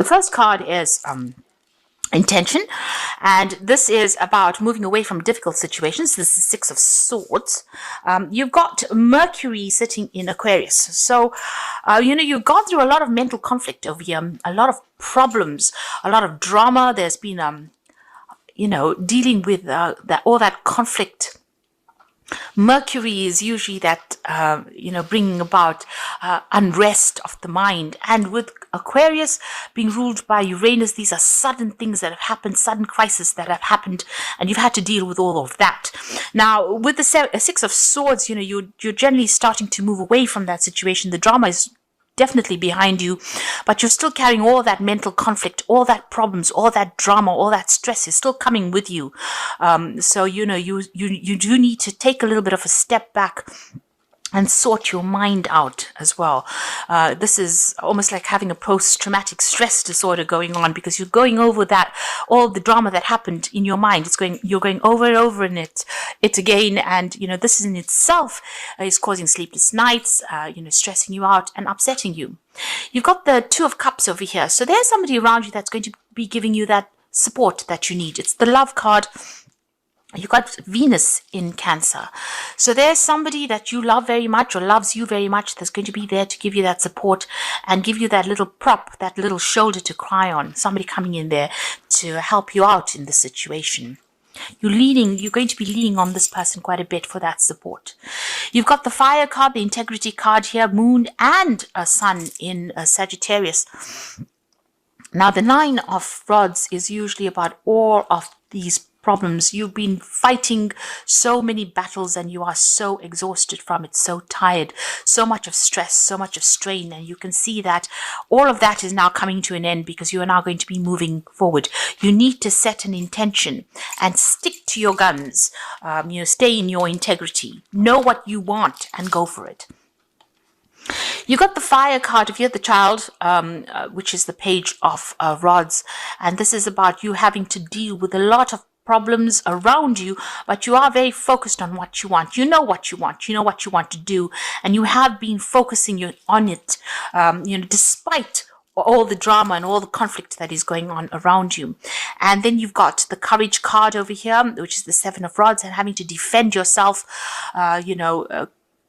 The first card is intention, and this is about moving away from difficult situations. This is Six of Swords. You've got Mercury sitting in Aquarius, so you've gone through a lot of mental conflict over here, a lot of problems, a lot of drama. There's been dealing with all that conflict. Mercury is usually that, bringing about unrest of the mind. And with Aquarius being ruled by Uranus, these are sudden things that have happened, sudden crises that have happened, and you've had to deal with all of that. Now, with the Six of Swords, you're generally starting to move away from that situation. The drama is definitely behind you, but you're still carrying all that mental conflict, all that problems, all that drama, all that stress is still coming with you. So you do need to take a little bit of a step back and sort your mind out as well. This is almost like having a post-traumatic stress disorder going on, because you're going over that, all the drama that happened in your mind. You're going over and over in it again, and this in itself is causing sleepless nights, stressing you out and upsetting you. You've got the Two of Cups over here, so there's somebody around you that's going to be giving you that support that you need. It's the Love card. You've got Venus in Cancer. So there's somebody that you love very much or loves you very much that's going to be there to give you that support and give you that little prop, that little shoulder to cry on. Somebody coming in there to help you out in the situation. You're going to be leaning on this person quite a bit for that support. You've got the Fire card, the Integrity card here, Moon and a Sun in Sagittarius. Now, the Nine of Rods is usually about all of these problems. You've been fighting so many battles and you are so exhausted from it, so tired, so much of stress, so much of strain, and you can see that all of that is now coming to an end because you are now going to be moving forward. You need to set an intention and stick to your guns. Stay in your integrity, know what you want and go for it. You got the Fire card if you're the Child, which is the Page of Rods, and this is about you having to deal with a lot of problems around you, but you are very focused on what you want. You know what you want. You know what you want to do, and you have been focusing on it, despite all the drama and all the conflict that is going on around you. And then you've got the Courage card over here, which is the Seven of Rods, and having to defend yourself.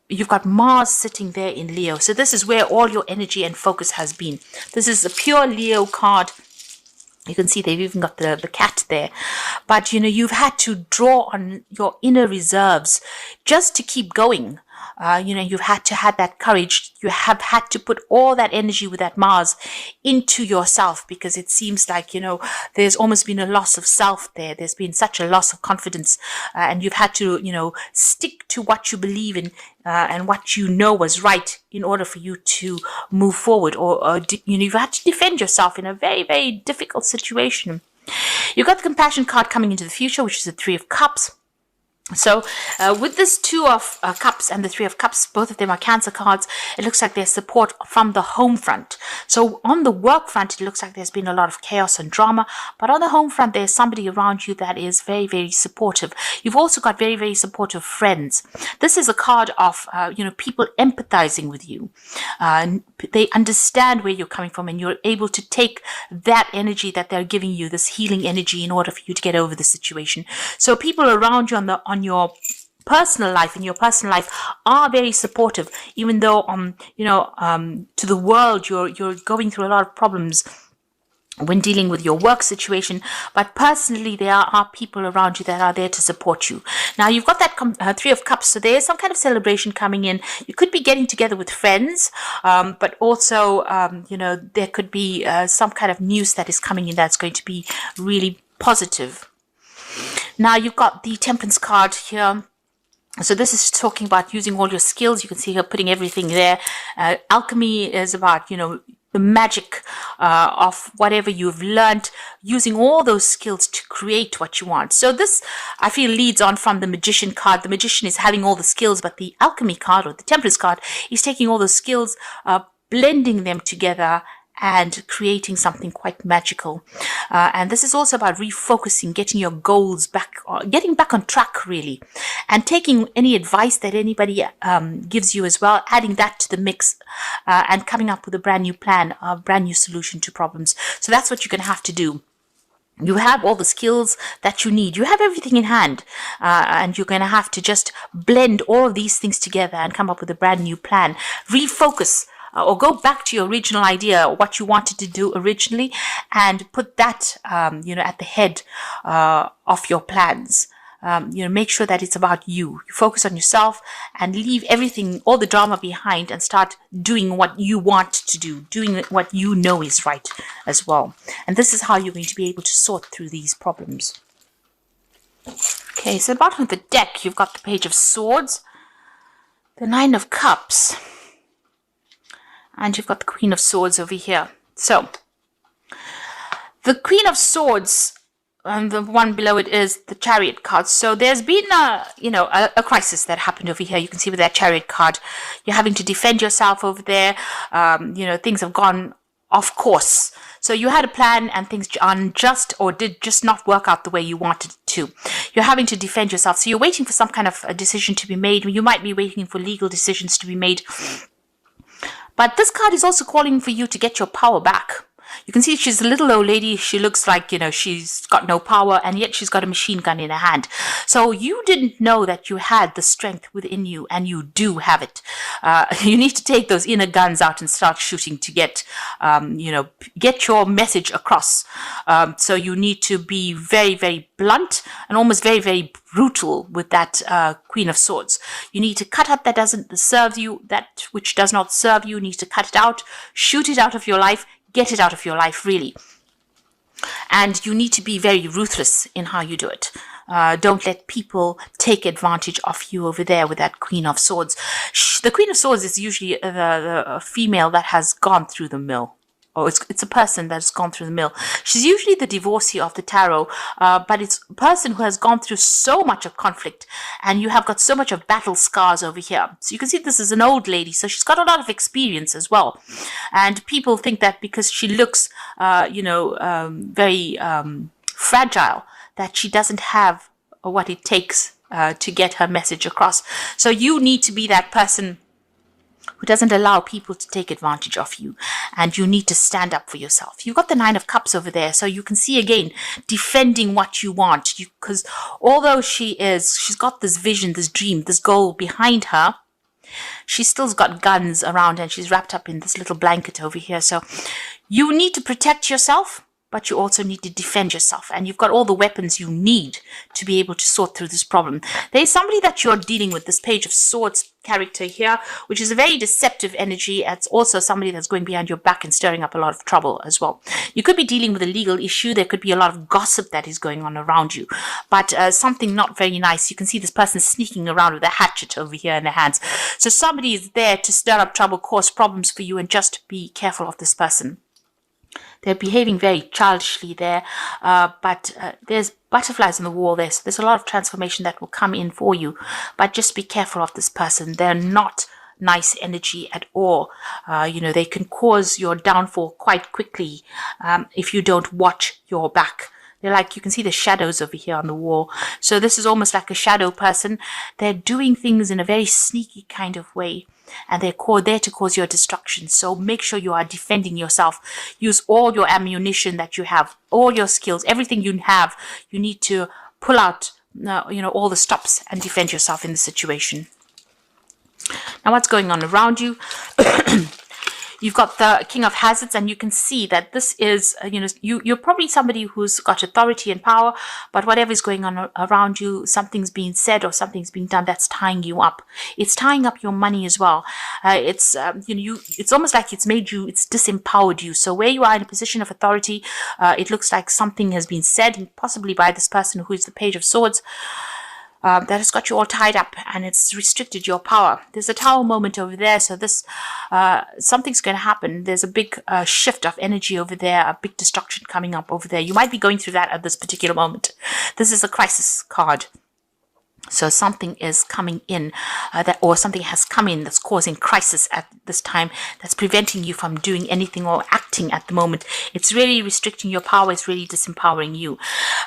You've got Mars sitting there in Leo. So this is where all your energy and focus has been. This is a pure Leo card. You can see they've even got the cat there. But, you've had to draw on your inner reserves just to keep going. You've had to have that courage. You have had to put all that energy with that Mars into yourself, because it seems like, there's almost been a loss of self there. There's been such a loss of confidence, and you've had to, stick to what you believe in and what you know was right in order for you to move forward, or you've had to defend yourself in a very, very difficult situation. You've got the Compassion card coming into the future, which is the Three of Cups. So with this Two of Cups and the Three of Cups, both of them are Cancer cards. It looks like there's support from the home front. So on the work front, it looks like there's been a lot of chaos and drama. But on the home front, there's somebody around you that is very, very supportive. You've also got very, very supportive friends. This is a card of, people empathizing with you. They understand where you're coming from, and you're able to take that energy that they're giving you, this healing energy, in order for you to get over the situation. So people around you on your personal life, in your personal life, are very supportive, even though to the world you're going through a lot of problems when dealing with your work situation, but personally there are people around you that are there to support you. Now you've got that Three of Cups, so there's some kind of celebration coming in. You could be getting together with friends, but also there could be some kind of news that is coming in that's going to be really positive. Now you've got the Temperance card here. So this is talking about using all your skills. You can see her putting everything there. Alchemy is about, the magic of whatever you've learned, using all those skills to create what you want. So this, I feel, leads on from the Magician card. The Magician is having all the skills, but the Alchemy card, or the Temperance card, is taking all those skills, blending them together and creating something quite magical. And this is also about refocusing, getting your goals back, getting back on track really, and taking any advice that anybody gives you as well, adding that to the mix, and coming up with a brand new plan, a brand new solution to problems. So that's what you're going to have to do. You have all the skills that you need. You have everything in hand, and you're going to have to just blend all of these things together and come up with a brand new plan. Refocus, or go back to your original idea, what you wanted to do originally, and put that, at the head of your plans. Make sure that it's about you. You focus on yourself and leave everything, all the drama behind, and start doing what you want to do, doing what you know is right as well. And this is how you're going to be able to sort through these problems. Okay, so at the bottom of the deck, you've got the Page of Swords, the Nine of Cups, and you've got the Queen of Swords over here. So, the Queen of Swords, and the one below it is the Chariot card. So there's been a crisis that happened over here. You can see with that Chariot card, you're having to defend yourself over there. Things have gone off course. So you had a plan and things unjust or did just not work out the way you wanted it to. You're having to defend yourself. So you're waiting for some kind of a decision to be made. You might be waiting for legal decisions to be made. But this card is also calling for you to get your power back. You can see she's a little old lady. She looks like, she's got no power, and yet she's got a machine gun in her hand. So you didn't know that you had the strength within you, and you do have it. You need to take those inner guns out and start shooting to get your message across. So you need to be very, very blunt and almost very, very brutal with that Queen of Swords. You need to cut out that doesn't serve you, that which does not serve you. You need to cut it out, shoot it out of your life. Get it out of your life, really. And you need to be very ruthless in how you do it. Don't let people take advantage of you over there with that Queen of Swords. The Queen of Swords is usually the female that has gone through the mill. Or it's a person that's gone through the mill. She's usually the divorcee of the tarot, but it's a person who has gone through so much of conflict, and you have got so much of battle scars over here. So you can see this is an old lady, so she's got a lot of experience as well. And people think that because she looks, very fragile, that she doesn't have what it takes to get her message across. So you need to be that person who doesn't allow people to take advantage of you, and you need to stand up for yourself. You've got the Nine of Cups over there, so you can see again defending what you want, because although she's got this vision, this dream, this goal behind her, she still's got guns around, and she's wrapped up in this little blanket over here. So you need to protect yourself, but you also need to defend yourself, and you've got all the weapons you need to be able to sort through this problem. There's somebody that you're dealing with, this Page of Swords character here, which is a very deceptive energy. It's also somebody that's going behind your back and stirring up a lot of trouble as well. You could be dealing with a legal issue. There could be a lot of gossip that is going on around you, but something not very nice. You can see this person sneaking around with a hatchet over here in their hands. So somebody is there to stir up trouble, cause problems for you, and just be careful of this person. They're behaving very childishly there, but there's butterflies on the wall there, so there's a lot of transformation that will come in for you. But just be careful of this person. They're not nice energy at all. They can cause your downfall quite quickly if you don't watch your back. They're like, you can see the shadows over here on the wall. So this is almost like a shadow person. They're doing things in a very sneaky kind of way, and they're there to cause your destruction. So make sure you are defending yourself. Use all your ammunition that you have, all your skills, everything you have. You need to pull out, all the stops and defend yourself in the situation. Now, what's going on around you? You've got the King of Hazards, and you can see that this is, you're probably somebody who's got authority and power, but whatever is going on around you, something's being said or something's being done that's tying you up. It's tying up your money as well. It's almost like it's disempowered you. So where you are in a position of authority, it looks like something has been said, possibly by this person who is the Page of Swords, that has got you all tied up, and it's restricted your power. There's a Tower moment over there, so this something's going to happen. There's a big shift of energy over there, a big destruction coming up over there. You might be going through that at this particular moment. This is a crisis card. So something is coming in or something has come in that's causing crisis at this time, that's preventing you from doing anything or acting at the moment. It's really restricting your power. It's really disempowering you.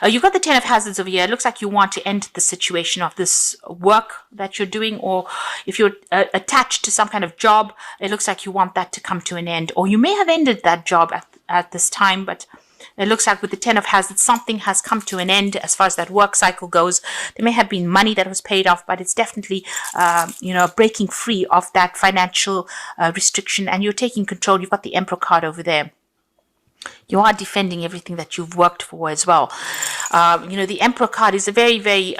You've got the Ten of Hazards over here. It looks like you want to end the situation of this work that you're doing, or if you're attached to some kind of job, it looks like you want that to come to an end, or you may have ended that job at this time, but it looks like with the Ten of Hazards, something has come to an end as far as that work cycle goes. There may have been money that was paid off, but it's definitely, breaking free of that financial restriction, and you're taking control. You've got the Emperor card over there. You are defending everything that you've worked for as well. The Emperor card is a very, very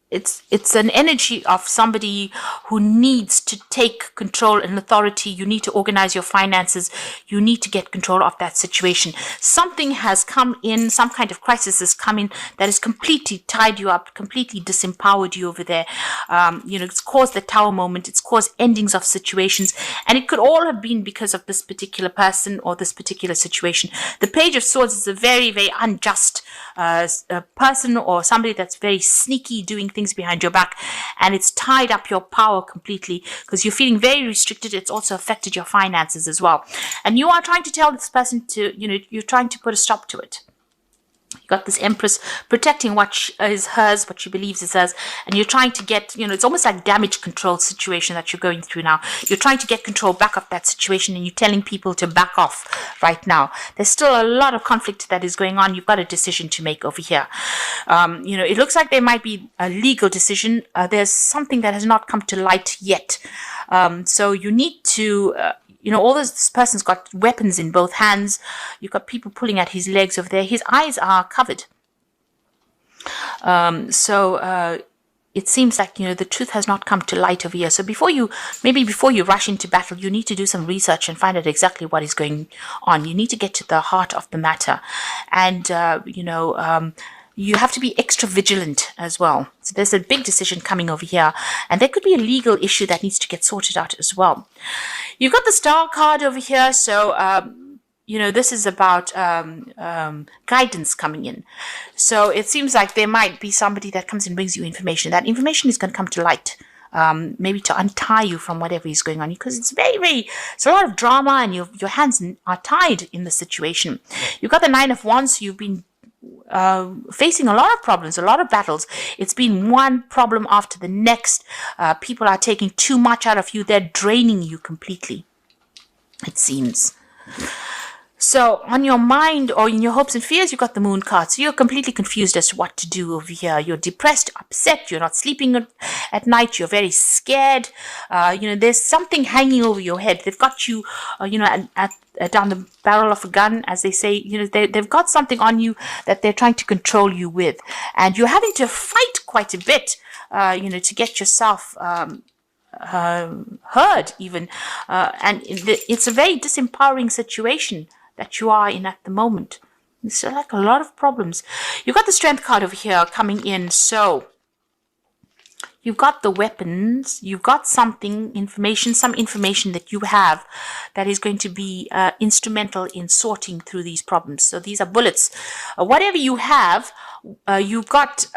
it's an energy of somebody who needs to take control and authority. You need to organize your finances. You need to get control of that situation. Something has come in, some kind of crisis has come in that has completely tied you up, completely disempowered you over there. It's caused the Tower moment. It's caused endings of situations, and it could all have been because of this particular person or this particular situation. The Page of Swords is a very, very unjust person or somebody that's very sneaky, doing things behind your back, and it's tied up your power completely because you're feeling very restricted. It's also affected your finances as well, and you are trying to tell this person to, you're trying to put a stop to it. You got this Empress protecting what is hers, what she believes is hers, and you're trying to get, it's almost like damage control situation that you're going through now. You're trying to get control back of that situation, and you're telling people to back off right now. There's still a lot of conflict that is going on. You've got a decision to make over here. It looks like there might be a legal decision. There's something that has not come to light yet. So you need to... all this person's got weapons in both hands. You've got people pulling at his legs over there. His eyes are covered. It seems like, the truth has not come to light over here. So before you rush into battle, you need to do some research and find out exactly what is going on. You need to get to the heart of the matter. And, you have to be extra vigilant as well. So there's a big decision coming over here, and there could be a legal issue that needs to get sorted out as well. You've got the Star card over here, so this is about guidance coming in. So it seems like there might be somebody that comes and brings you information. That information is going to come to light, maybe to untie you from whatever is going on, because it's it's a lot of drama, and your hands are tied in the situation. You've got the Nine of Wands, so you've been facing a lot of problems, a lot of battles. It's been one problem after the next. People are taking too much out of you. They're draining you completely, it seems. So on your mind or in your hopes and fears, you've got the Moon card. So you're completely confused as to what to do over here. You're depressed, upset. You're not sleeping at night. You're very scared. There's something hanging over your head. They've got you, down the barrel of a gun, as they say. They've got something on you that they're trying to control you with. And you're having to fight quite a bit, to get yourself heard even. And it's a very disempowering situation that you are in at the moment. It's like a lot of problems. You've got the Strength card over here coming in. So you've got the weapons. You've got some information that you have that is going to be instrumental in sorting through these problems. So these are bullets. Whatever you have, you've got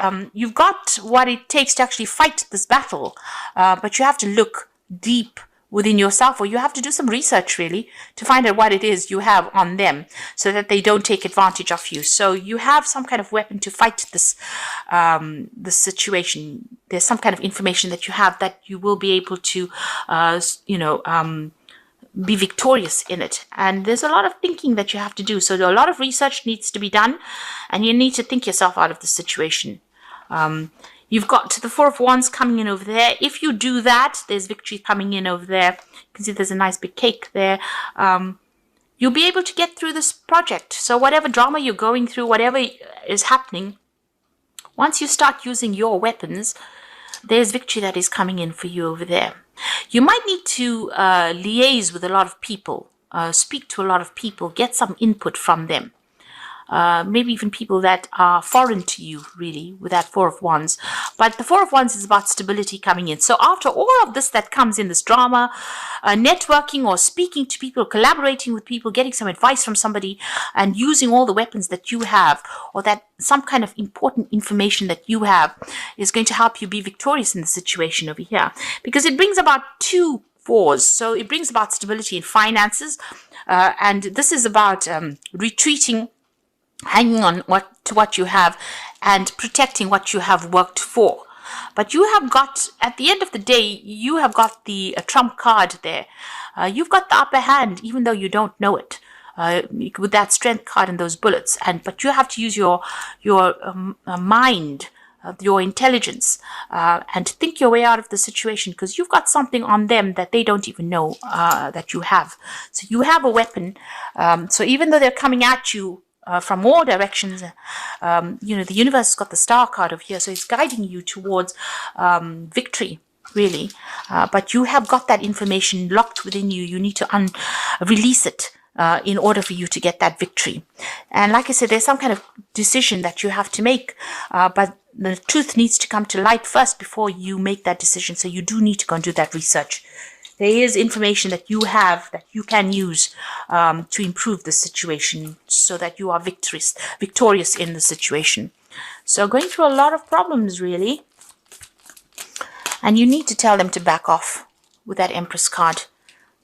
what it takes to actually fight this battle. But you have to look deep within yourself, or you have to do some research really to find out what it is you have on them so that they don't take advantage of you. So you have some kind of weapon to fight this situation. There's some kind of information that you have that you will be able to be victorious in it. And there's a lot of thinking that you have to do. So a lot of research needs to be done, and you need to think yourself out of the situation. You've got the Four of Wands coming in over there. If you do that, there's victory coming in over there. You can see there's a nice big cake there. You'll be able to get through this project. So whatever drama you're going through, whatever is happening, once you start using your weapons, there's victory that is coming in for you over there. You might need to liaise with a lot of people, speak to a lot of people, get some input from them. maybe even people that are foreign to you, really, with that Four of Wands. But the Four of Wands is about stability coming in. So after all of this that comes in, this drama, networking or speaking to people, collaborating with people, getting some advice from somebody, and using all the weapons that you have, or that some kind of important information that you have, is going to help you be victorious in the situation over here. Because it brings about 2 fours. So it brings about stability in finances. And this is about retreating, hanging on to what you have, and protecting what you have worked for. But you have got, at the end of the day, you have got the trump card there. You've got the upper hand, even though you don't know it, with that strength card and those bullets. But you have to use your mind, your intelligence, and think your way out of the situation, because you've got something on them that they don't even know that you have. So you have a weapon. So even though they're coming at you from all directions, the universe has got the star card over here, so it's guiding you towards victory, really. But you have got that information locked within you. You need to release it in order for you to get that victory. And like I said, there's some kind of decision that you have to make, but the truth needs to come to light first before you make that decision. So you do need to go and do that research. There is information that you have that you can use to improve the situation, so that you are victorious in the situation. So going through a lot of problems, really. And you need to tell them to back off with that Empress card.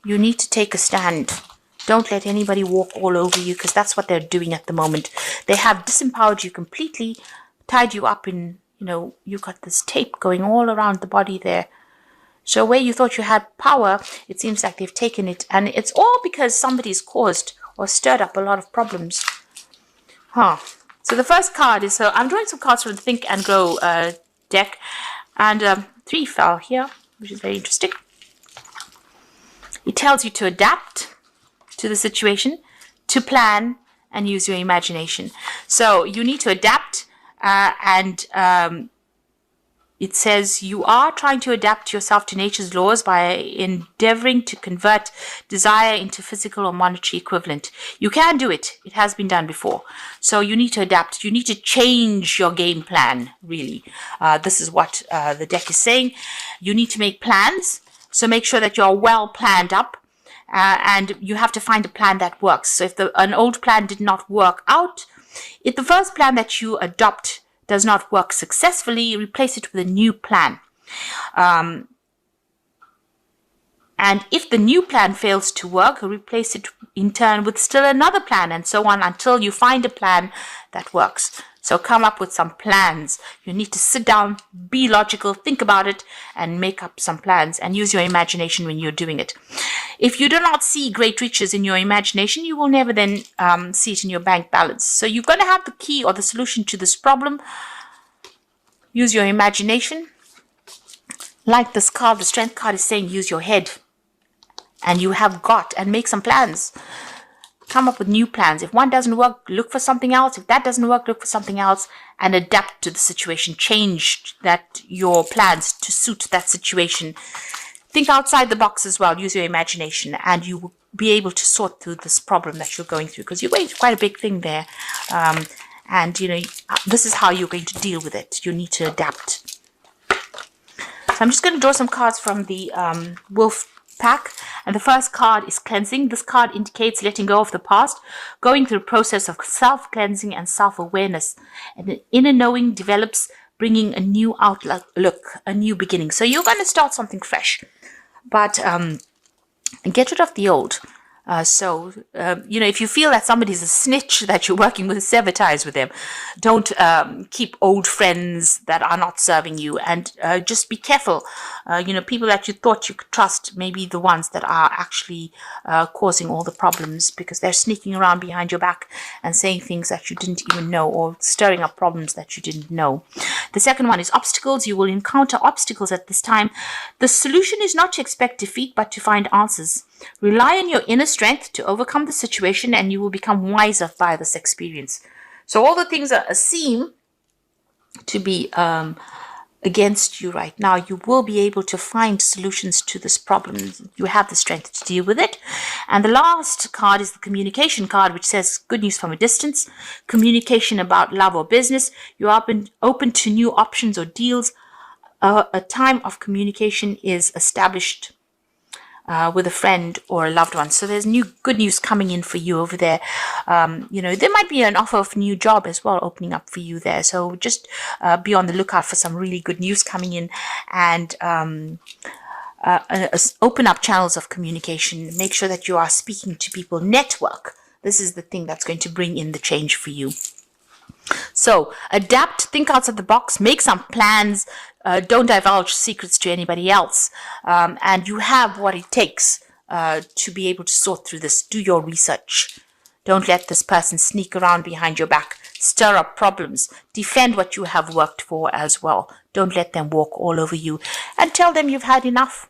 You need to take a stand. Don't let anybody walk all over you, because that's what they're doing at the moment. They have disempowered you completely, tied you up in, you've got this tape going all around the body there. So where you thought you had power, it seems like they've taken it. And it's all because somebody's caused or stirred up a lot of problems. So the first card is, so I'm drawing some cards from the Think and Grow deck. And 3 fell here, which is very interesting. It tells you to adapt to the situation, to plan, and use your imagination. So you need to adapt, and it says you are trying to adapt yourself to nature's laws by endeavoring to convert desire into physical or monetary equivalent. You can do it. It has been done before. So you need to adapt. You need to change your game plan, really. This is what the deck is saying. You need to make plans. So make sure that you're well planned up. And you have to find a plan that works. So if an old plan did not work out, if the first plan that you adopt does not work successfully, replace it with a new plan. And if the new plan fails to work, replace it in turn with still another plan, and so on until you find a plan that works. So come up with some plans. You need to sit down, be logical, think about it, and make up some plans, and use your imagination when you're doing it. If you do not see great riches in your imagination, you will never then see it in your bank balance. So you're going to have the key or the solution to this problem. Use your imagination. Like this card, the Strength card is saying, use your head. And you have got, and make some plans. Come up with new plans. If one doesn't work, look for something else. If that doesn't work, look for something else, and adapt to the situation. Change your plans to suit that situation. Think outside the box as well. Use your imagination, and you will be able to sort through this problem that you're going through, because you're going through quite a big thing there. And this is how you're going to deal with it. You need to adapt. So I'm just going to draw some cards from the Wolf pack, and the first card is cleansing. This card indicates letting go of the past, going through a process of self-cleansing and self-awareness, and the inner knowing develops, bringing a new outlook, a new beginning. So you're going to start something fresh, but get rid of the old. If you feel that somebody's a snitch that you're working with, sever ties with them. Don't keep old friends that are not serving you, and just be careful. People that you thought you could trust may be the ones that are actually causing all the problems, because they're sneaking around behind your back and saying things that you didn't even know, or stirring up problems that you didn't know. The second one is obstacles. You will encounter obstacles at this time. The solution is not to expect defeat, but to find answers. Rely on your inner strength to overcome the situation, and you will become wiser by this experience. So all the things that seem to be against you right now, you will be able to find solutions to this problem. You have the strength to deal with it. And the last card is the communication card, which says good news from a distance, communication about love or business. You're open to new options or deals. A time of communication is established with a friend or a loved one. So there's good news coming in for you over there. There might be an offer of a new job as well opening up for you there. So just be on the lookout for some really good news coming in, and open up channels of communication. Make sure that you are speaking to people. Network. This is the thing that's going to bring in the change for you. So adapt, think outside the box, make some plans, don't divulge secrets to anybody else, and you have what it takes to be able to sort through this. Do your research. Don't let this person sneak around behind your back, stir up problems, defend what you have worked for as well. Don't let them walk all over you, and tell them you've had enough.